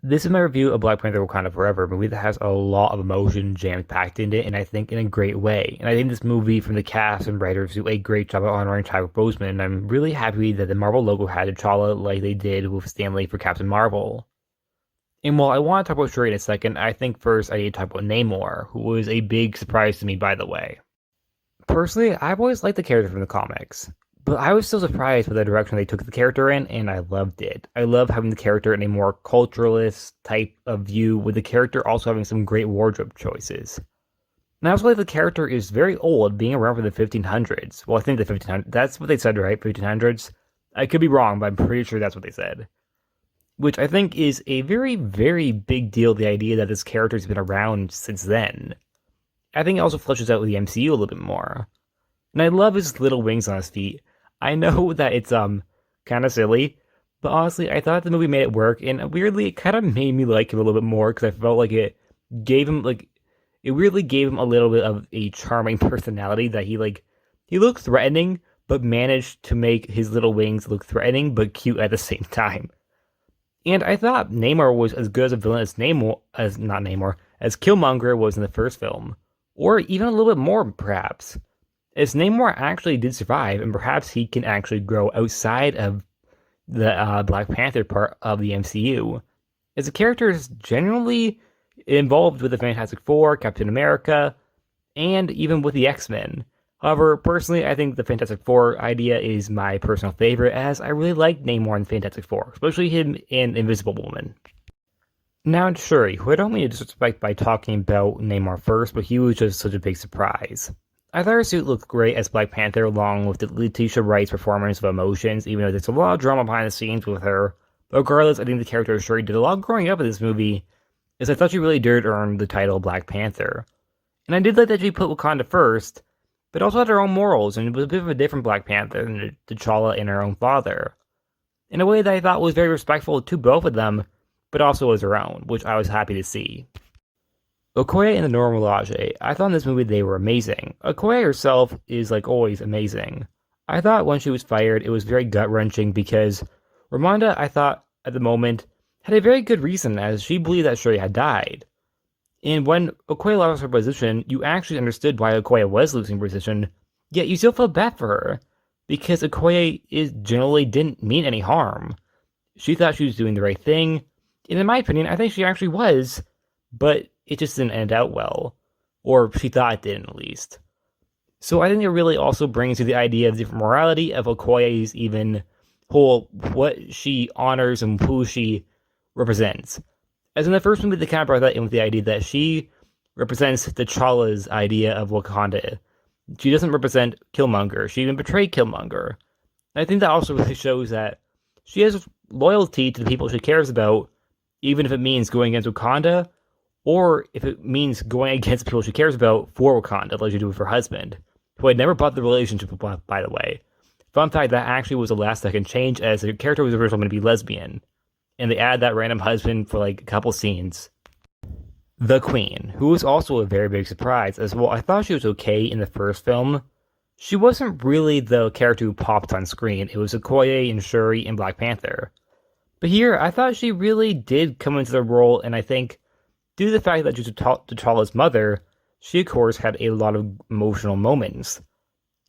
This is my review of Black Panther Wakanda Forever, a movie that has a lot of emotion jam-packed in it, and I think in a great way. And I think this movie, from the cast and writers, do a great job of honoring Chadwick Boseman, and I'm really happy that the Marvel logo had T'Challa like they did with Stanley for Captain Marvel. And while I want to talk about Shuri in a second, I think first I need to talk about Namor, who was a big surprise to me, by the way. Personally, I've always liked the character from the comics, but I was still surprised by the direction they took the character in, and I loved it. I love having the character in a more culturalist type of view, with the character also having some great wardrobe choices. And I also like the character is very old, being around for the 1500s. Well, I think the 1500s, that's what they said, right? 1500s? I could be wrong, but I'm pretty sure that's what they said. Which I think is a very, very big deal, the idea that this character's been around since then. I think it also fleshes out with the MCU a little bit more. And I love his little wings on his feet. I know that it's kind of silly, but honestly, I thought the movie made it work, and weirdly, it kind of made me like him a little bit more, because I felt like it weirdly gave him a little bit of a charming personality, that he looked threatening, but managed to make his little wings look threatening, but cute at the same time. And I thought Namor was as good as a villain as as Kilmonger was in the first film, or even a little bit more, perhaps. As Namor actually did survive, and perhaps he can actually grow outside of the Black Panther part of the MCU, as the character is generally involved with the Fantastic Four, Captain America, and even with the X-Men. However, personally, I think the Fantastic Four idea is my personal favorite, as I really like Namor in Fantastic Four, especially him in Invisible Woman. Now, Shuri, who I don't mean to disrespect by talking about Namor first, but he was just such a big surprise. I thought her suit looked great as Black Panther, along with Letitia Wright's performance of emotions, even though there's a lot of drama behind the scenes with her. But regardless, I think the character of Shuri did a lot growing up in this movie, as I thought she really did earn the title Black Panther. And I did like that she put Wakanda first, but also had her own morals, and was a bit of a different Black Panther than T'Challa and her own father. In a way that I thought was very respectful to both of them, but also as her own, which I was happy to see. Okoye and the Nora Milaje, I thought in this movie they were amazing. Okoye herself is, like always, amazing. I thought when she was fired, it was very gut-wrenching, because Ramonda, I thought, at the moment, had a very good reason, as she believed that Shuri had died. And when Okoye lost her position, you actually understood why Okoye was losing position, yet you still felt bad for her, because Okoye generally didn't mean any harm. She thought she was doing the right thing, and in my opinion, I think she actually was, but it just didn't end out well. Or she thought it didn't, at least. So I think it really also brings you the idea of the different morality of Okoye's even whole, what she honors and who she represents. As in the first movie, they kind of brought that in with the idea that she represents T'Challa's idea of Wakanda. She doesn't represent Kilmonger. She even betrayed Kilmonger. And I think that also really shows that she has loyalty to the people she cares about, even if it means going against Wakanda, or if it means going against people she cares about for Wakanda, like she did with her husband, who had never bought the relationship with, by the way. Fun fact, that actually was a last-second change, as the character was originally going to be lesbian, and they added that random husband for like a couple scenes. The Queen, who was also a very big surprise, as well. I thought she was okay in the first film. She wasn't really the character who popped on screen. It was Okoye and Shuri and Black Panther. But here, I thought she really did come into the role, and I think due to the fact that she was T'Challa's mother, she of course had a lot of emotional moments.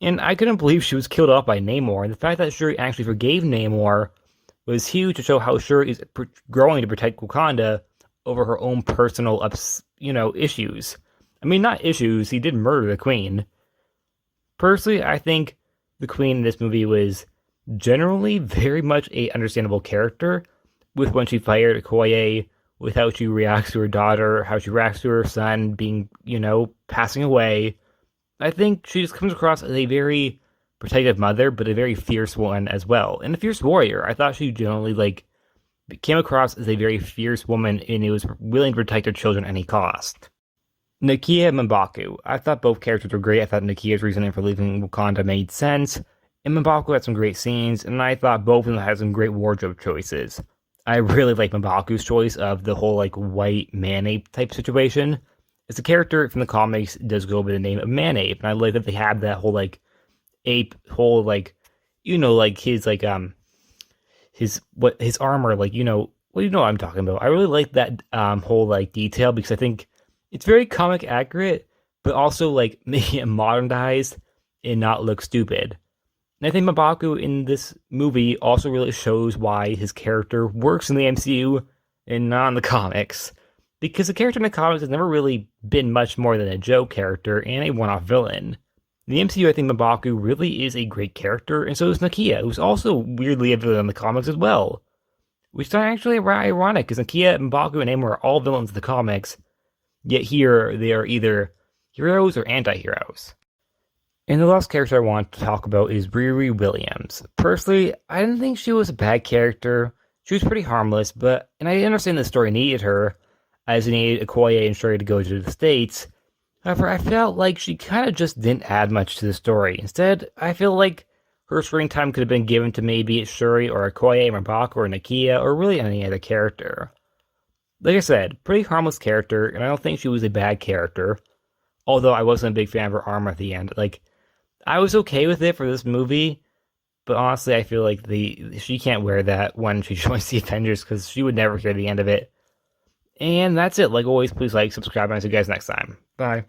And I couldn't believe she was killed off by Namor, and the fact that Shuri actually forgave Namor was huge to show how Shuri is growing to protect Wakanda over her own personal, issues. I mean, not issues, he did murder the Queen. Personally, I think the Queen in this movie was generally very much a understandable character, with when she fired Okoye, with how she reacts to her daughter, how she reacts to her son being, passing away. I think she just comes across as a very protective mother, but a very fierce one as well. And a fierce warrior. I thought she generally, came across as a very fierce woman, and who was willing to protect her children at any cost. Nakia and M'Baku. I thought both characters were great. I thought Nakia's reasoning for leaving Wakanda made sense. And M'Baku had some great scenes, and I thought both of them had some great wardrobe choices. I really like M'Baku's choice of the whole, white man-ape type situation. As a character from the comics does go by the name of Man-Ape, and I like that they had that whole, ape, whole, his armor, Well, you know what I'm talking about. I really like that whole like detail because I think it's very comic accurate, but also like making it modernized and not look stupid. And I think M'Baku in this movie also really shows why his character works in the MCU and not in the comics. Because the character in the comics has never really been much more than a joke character and a one-off villain. In the MCU, I think M'Baku really is a great character, and so is Nakia, who's also weirdly a villain in the comics as well. Which is actually ironic, because Nakia, M'Baku, and Namor are all villains in the comics, yet here they are either heroes or anti-heroes. And the last character I want to talk about is Riri Williams. Personally, I didn't think she was a bad character. She was pretty harmless, and I understand the story needed her, as it needed Okoye and Shuri to go to the States. However, I felt like she kind of just didn't add much to the story. Instead, I feel like her screen time could have been given to maybe Shuri or Okoye, M'Baku, or Nakia, or really any other character. Like I said, pretty harmless character, and I don't think she was a bad character. Although I wasn't a big fan of her armor at the end. Like, I was okay with it for this movie, but honestly, I feel like she can't wear that when she joins the Avengers because she would never hear the end of it. And that's it. Like always, please like, subscribe, and I'll see you guys next time. Bye.